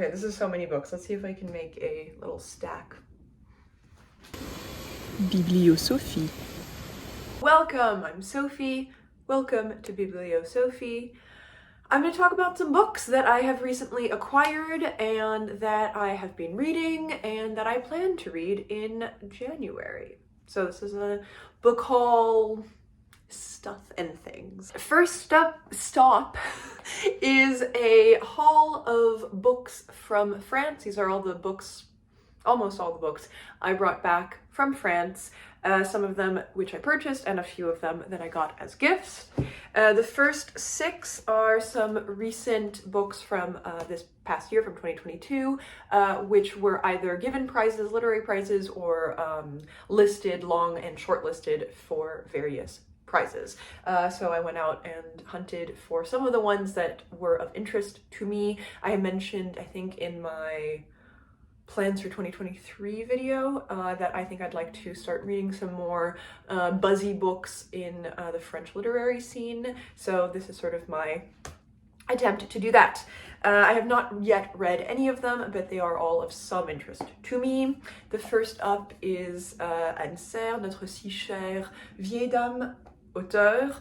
Okay, this is so many books. Let's see if I can make a little stack. Bibliosophie. Welcome, I'm Sophie. Welcome to Bibliosophie. I'm going to talk about some books that I have recently acquired and that I have been reading and that I plan to read in January. So this is a book haul, stuff and things. First stop is a haul of books from France. These are all the books, almost all the books I brought back from France. Some of them which I purchased and a few of them that I got as gifts. The first 6 are some recent books from this past year, from 2022, which were either given prizes, literary prizes, or listed, long and shortlisted for various prizes. So I went out and hunted for some of the ones that were of interest to me. I mentioned, I think in my plans for 2023 video that I think I'd like to start reading some more buzzy books in the French literary scene. So this is sort of my attempt to do that. I have not yet read any of them, but they are all of some interest to me. The first up is Anne Serre, Notre, chère, vieille, auteur,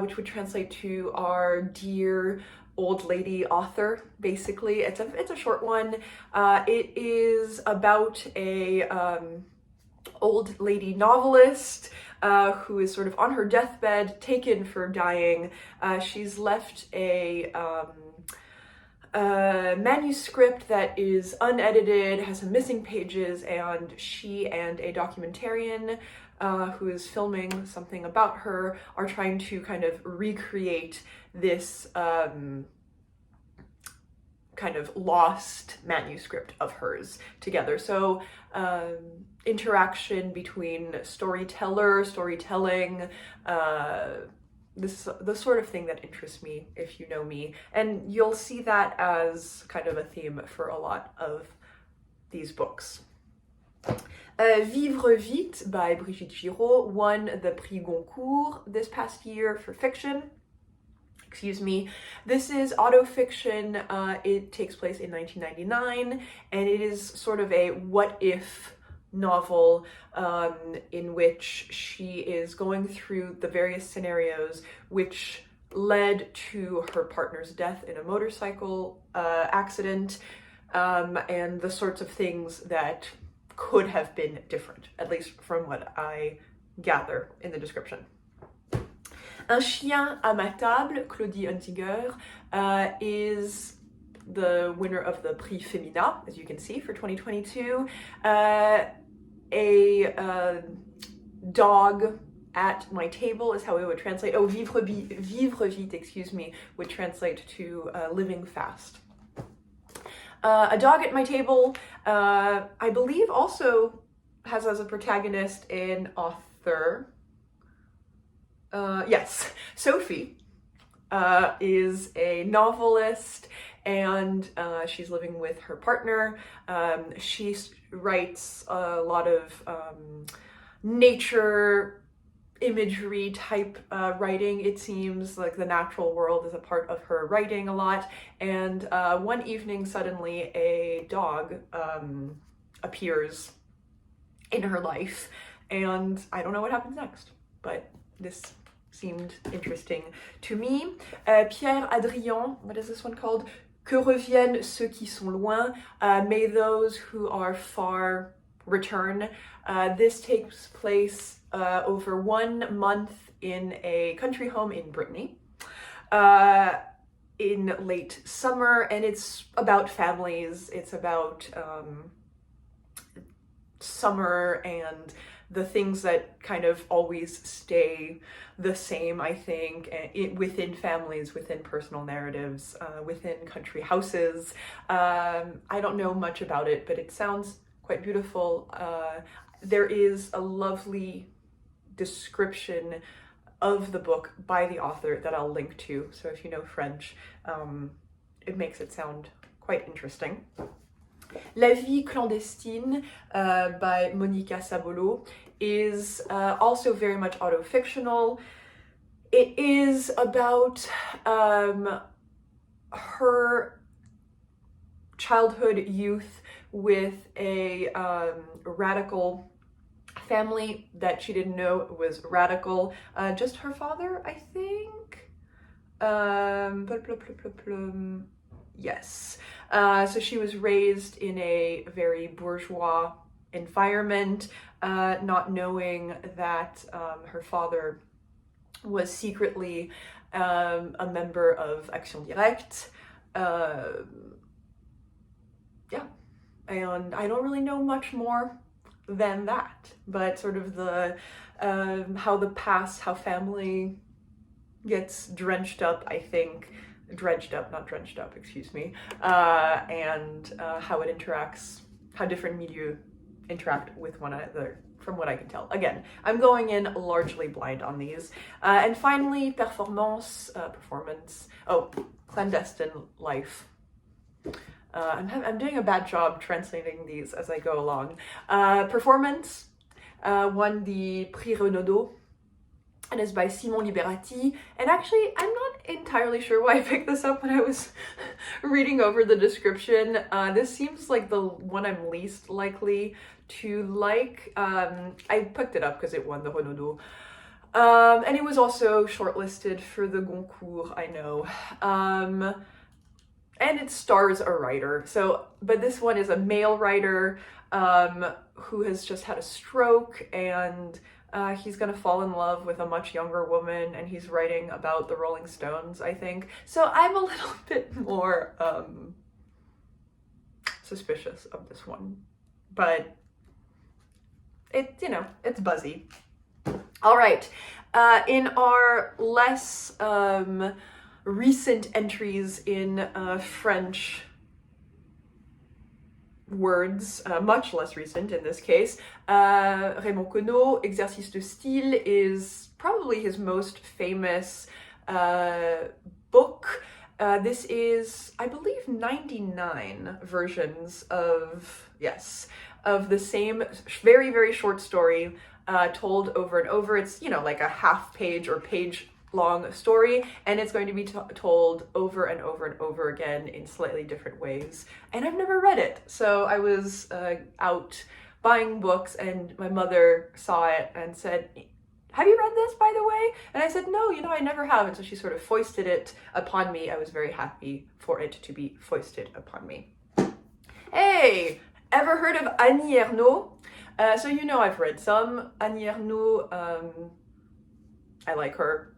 which would translate to our dear old lady author, basically. It's a short one. It is about a old lady novelist who is sort of on her deathbed, taken for dying. She's left a manuscript that is unedited, has some missing pages, and she and a documentarian who is filming something about her are trying to kind of recreate this kind of lost manuscript of hers together. So interaction between storytelling, the sort of thing that interests me, if you know me. And you'll see that as kind of a theme for a lot of these books. Vivre, vite by Brigitte Giraud won the Prix Goncourt this past year for fiction. Excuse me. This is autofiction. It takes place in 1999, and it is sort of a what-if novel in which she is going through the various scenarios which led to her partner's death in a motorcycle accident, and the sorts of things that could have been different, at least from what I gather in the description. Un chien à ma table, Claudie Hunzinger, is the winner of the Prix Femina, as you can see, for 2022. A dog at my table is how it would translate. Oh, vivre vite, excuse me, would translate to living fast. A dog at my table, I believe, also has as a protagonist an author. Yes, Sophie is a novelist, and she's living with her partner. She writes a lot of nature imagery type writing. It seems like the natural world is a part of her writing a lot. And one evening, suddenly a dog appears in her life, and I don't know what happens next, but this seemed interesting to me. Pierre Adrian, what is this one called? Que reviennent ceux qui sont loin. May those who are far return. This takes place over 1 month in a country home in Brittany in late summer, and it's about families. It's about summer and the things that kind of always stay the same, I think, within families, within personal narratives, within country houses. I don't know much about it, but it sounds quite beautiful. There is a lovely description of the book by the author that I'll link to, so if you know French, it makes it sound quite interesting. La vie, clandestine by Monica Sabolo is also very much autofictional. It is about her childhood, youth with a radical family that she didn't know was radical. Just her father, I think. Yes. So she was raised in a very bourgeois environment, not knowing that her father was secretly a member of Action Directe. Yeah, and I don't really know much more than that, but sort of the how the past, how family gets drenched up, I think, dredged up, not drenched up, excuse me, and how it interacts, how different milieux interact with one another, from what I can tell. Again, I'm going in largely blind on these. And finally, performance, clandestine life. I'm doing a bad job translating these as I go along. Performance won the Prix Renaudot, and is by Simon Liberati. And actually, I'm not entirely sure why I picked this up when I was reading over the description. This seems like the one I'm least likely to like. I picked it up because it won the Renaudot. And it was also shortlisted for the Goncourt, I know. And it stars a writer. So, but this one is a male writer who has just had a stroke, and he's gonna fall in love with a much younger woman, and he's writing about the Rolling Stones, I think. So I'm a little bit more suspicious of this one, but it, you know, it's buzzy. All right, in our less recent entries in French words, much less recent in this case, Raymond Queneau, Exercice de Style is probably his most famous book. This is, I believe, 99 versions of, yes, of the same very, very short story told over and over. It's, you know, like a half page or page long story, and it's going to be told over and over and over again in slightly different ways. And I've never read it, so I was out buying books, and my mother saw it and said, "Have you read this, by the way?" And I said, "No, you know, I never have." And so she sort of foisted it upon me. I was very happy for it to be foisted upon me. Hey, ever heard of Anne Ernaux? So you know I've read some Anne Ernaux. I like her.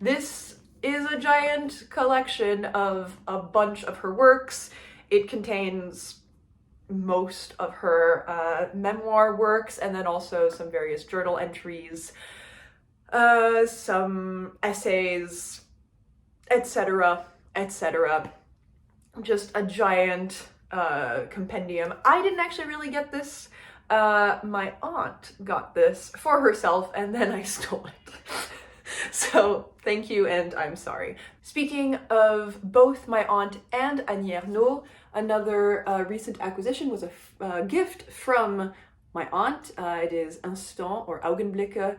This is a giant collection of a bunch of her works. It contains most of her memoir works, and then also some various journal entries, some essays, etc., etc. Just a giant compendium. I didn't actually really get this. My aunt got this for herself, and then I stole it. So thank you, and I'm sorry. Speaking of both my aunt and Anne Ernaux, another recent acquisition was a gift from my aunt. It is Instant, or Augenblicke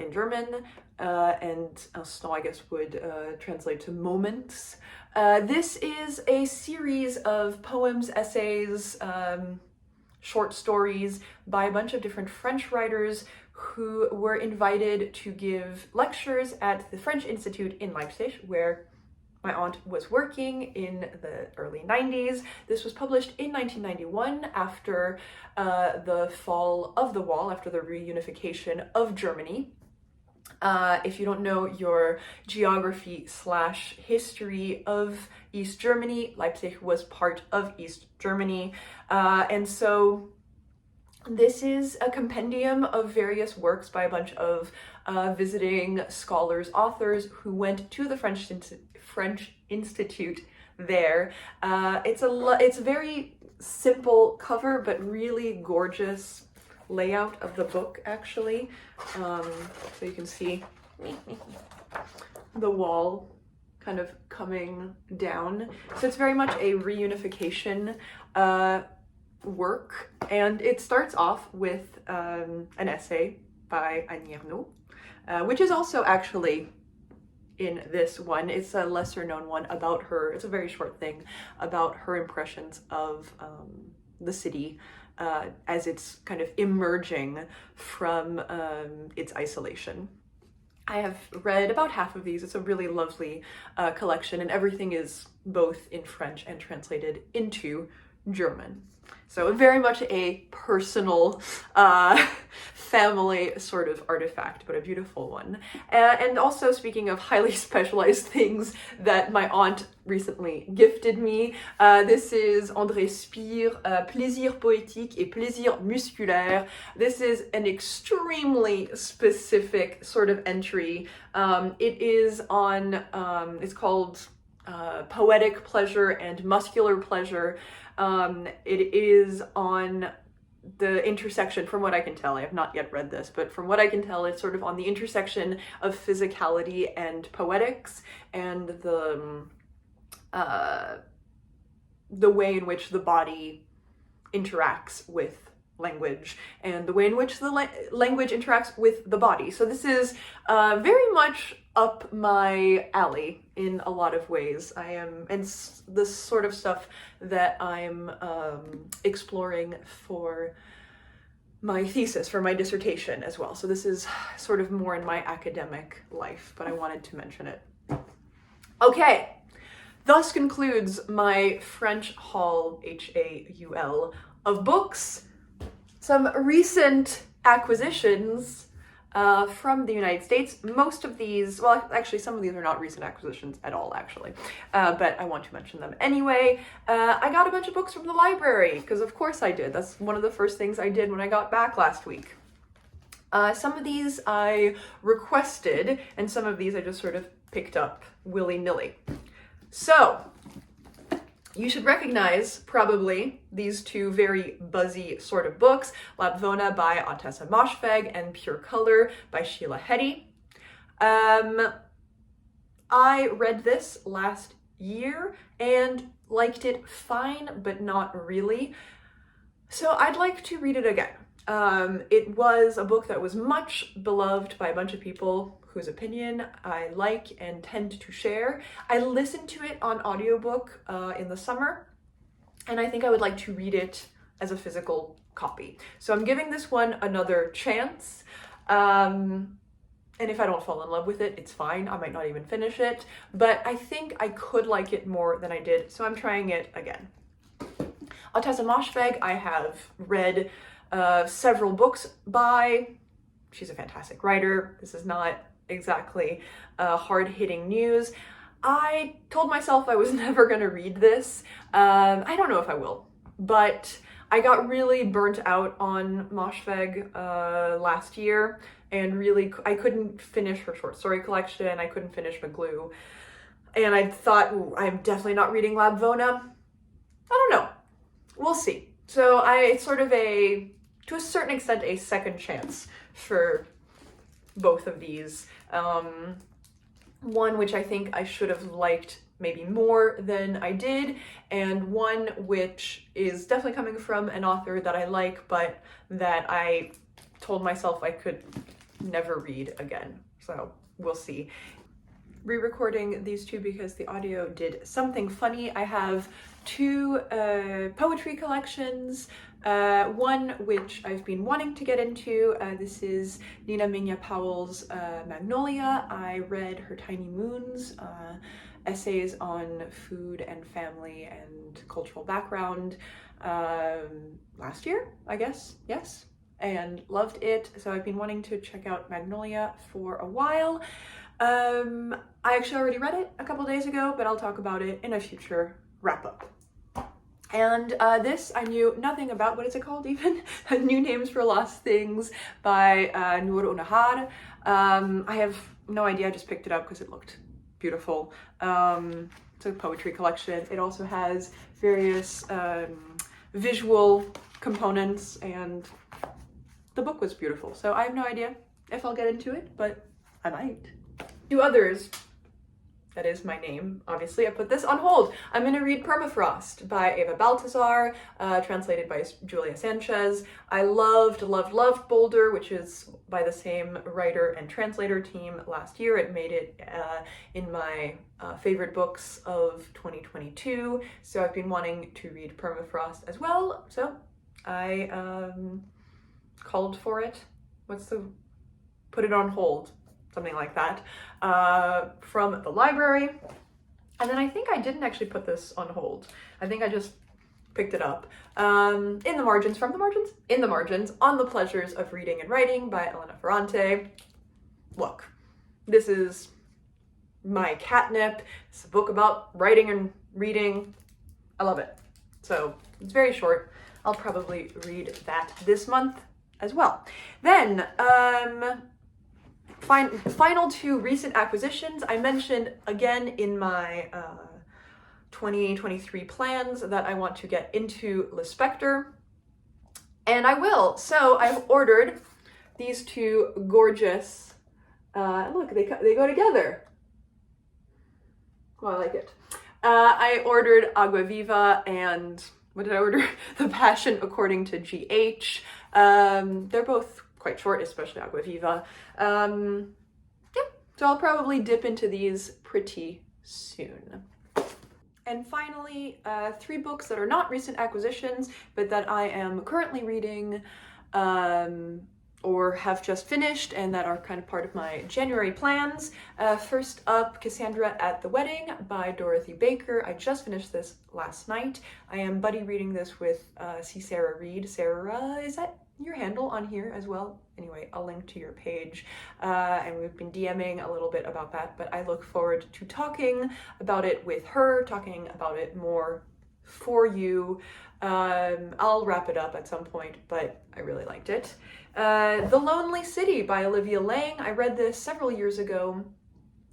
in German, and Instant, I guess, would translate to moments. This is a series of poems, essays, short stories by a bunch of different French writers who were invited to give lectures at the French Institute in Leipzig, where my aunt was working in the early 90s. This was published in 1991 after the fall of the wall, after the reunification of Germany. If you don't know your geography/history of East Germany, Leipzig was part of East Germany. And so this is a compendium of various works by a bunch of visiting scholars, authors who went to the French Institute there. It's a very simple cover, but really gorgeous layout of the book, actually. So you can see the wall kind of coming down. So it's very much a reunification work, and it starts off with an essay by Anne Ernaux, which is also actually in this one. It's a lesser known one about her. It's a very short thing about her impressions of the city as it's kind of emerging from its isolation. I have read about half of these. It's a really lovely collection, and everything is both in French and translated into German. So very much a personal family sort of artifact, but a beautiful one. And also, speaking of highly specialized things that my aunt recently gifted me, this is André Spire, Plaisir, poétique et Plaisir, musculaire. This is an extremely specific sort of entry. It is on, it's called Poetic Pleasure and Muscular Pleasure. It is on the intersection, from what I can tell, I have not yet read this, but from what I can tell, it's sort of on the intersection of physicality and poetics, and the way in which the body interacts with language, and the way in which the language interacts with the body. So this is very much up my alley in a lot of ways. And this sort of stuff that I'm exploring for my thesis, for my dissertation as well. So this is sort of more in my academic life, but I wanted to mention it. Okay, thus concludes my French haul, Haul, of books. Some recent acquisitions from the United States. Most of these, well, actually some of these are not recent acquisitions at all, actually, but I want to mention them anyway. I got a bunch of books from the library, because of course I did. That's one of the first things I did when I got back last week. Some of these I requested, and some of these I just sort of picked up willy-nilly. So, you should recognize, probably, these two very buzzy sort of books, Labvona by Ottessa Moshfegh and Pure Color by Sheila. I read this last year and liked it fine, but not really. So I'd like to read it again. It was a book that was much beloved by a bunch of people whose opinion I like and tend to share. I listened to it on audiobook in the summer, and I think I would like to read it as a physical copy. So I'm giving this one another chance, and if I don't fall in love with it, it's fine. I might not even finish it, but I think I could like it more than I did, so I'm trying it again. Ottessa Moshfegh, I have read several books by. She's a fantastic writer. This is not exactly hard-hitting news. I told myself I was never going to read this. I don't know if I will, but I got really burnt out on Moshfegh last year, and really I couldn't finish her short story collection. I couldn't finish Maglue, and I thought, ooh, I'm definitely not reading Labvona. I don't know. We'll see. So it's sort of to a certain extent, a second chance for both of these. One which I think I should have liked maybe more than I did, and one which is definitely coming from an author that I like, but that I told myself I could never read again. So we'll see. Re-recording these two because the audio did something funny. I have two poetry collections, one which I've been wanting to get into. This is Nina Minya Powell's Magnolia. I read her Tiny Moons, essays on food and family and cultural background last year, I guess, yes, and loved it. So I've been wanting to check out Magnolia for a while. I actually already read it a couple days ago, but I'll talk about it in a future wrap-up. And this I knew nothing about. What is it called even? New Names for Lost Things by Noor Unahar. I have no idea, I just picked it up because it looked beautiful. It's a poetry collection. It also has various visual components, and the book was beautiful. So I have no idea if I'll get into it, but I might. Two others that is my name, obviously, I put this on hold. I'm going to read Permafrost by Eva Baltazar, translated by Julia Sanchez. I loved Boulder, which is by the same writer and translator team last year. It made it in my favorite books of 2022, so I've been wanting to read Permafrost as well, so I called for it. Put it on hold, something like that, from the library. And then I think I didn't actually put this on hold. I think I just picked it up. In the margins, On the Pleasures of Reading and Writing by Elena Ferrante. Look, this is my catnip. It's a book about writing and reading. I love it. So it's very short. I'll probably read that this month as well. Then, final two recent acquisitions. I mentioned again in my 2023 plans that I want to get into Le Spectre, and I will. So I've ordered these two gorgeous, look, they go together. Oh, I like it. I ordered Agua Viva and, what did I order? The Passion According to G.H. They're both quite short, especially Agua Viva. So I'll probably dip into these pretty soon. And finally, three books that are not recent acquisitions, but that I am currently reading or have just finished and that are kind of part of my January plans. First up, Cassandra at the Wedding by Dorothy Baker. I just finished this last night. I am buddy reading this with Sarah Reed. Sarah, is that your handle on here as well? Anyway, I'll link to your page. And we've been DMing a little bit about that, but I look forward to talking about it with her, talking about it more for you. I'll wrap it up at some point, but I really liked it. The Lonely City by Olivia Lang. I read this several years ago.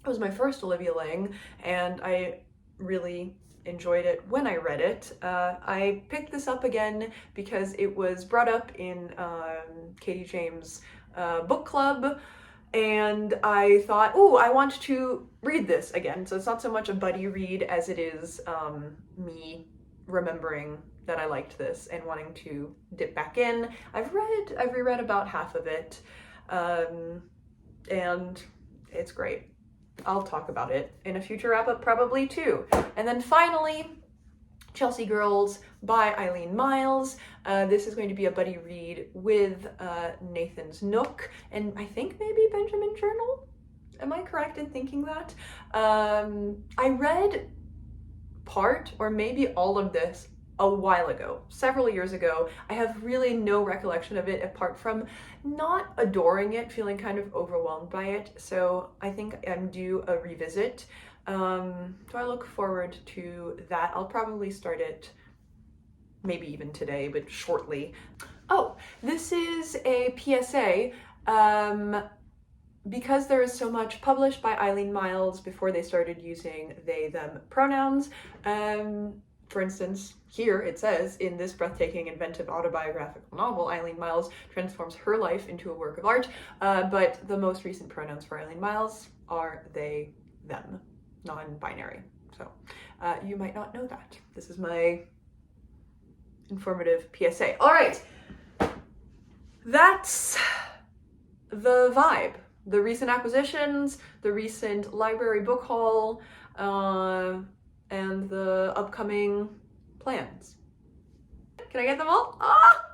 It was my first Olivia Lang, and I really enjoyed it when I read it. I picked this up again because it was brought up in Katie James' book club, and I thought, oh, I want to read this again. So it's not so much a buddy read as it is me remembering that I liked this and wanting to dip back in. I've reread about half of it, and it's great. I'll talk about it in a future wrap-up probably too. And then finally, Chelsea Girls by Eileen Miles. This is going to be a buddy read with Nathan's Nook and I think maybe Benjamin Journal. Am I correct in thinking that? I read part or maybe all of this a while ago, several years ago. I have really no recollection of it apart from not adoring it, feeling kind of overwhelmed by it. So I think I'm due a revisit. So I look forward to that. I'll probably start it maybe even today, but shortly. Oh, this is a PSA. Because there is so much published by Eileen Miles before they started using they, them pronouns. For instance, here it says, in this breathtaking, inventive autobiographical novel, Eileen Miles transforms her life into a work of art, but the most recent pronouns for Eileen Miles are they, them, non-binary. So you might not know that. This is my informative PSA. All right, that's the vibe. The recent acquisitions, the recent library book haul, and the upcoming plans. Can I get them all? Ah!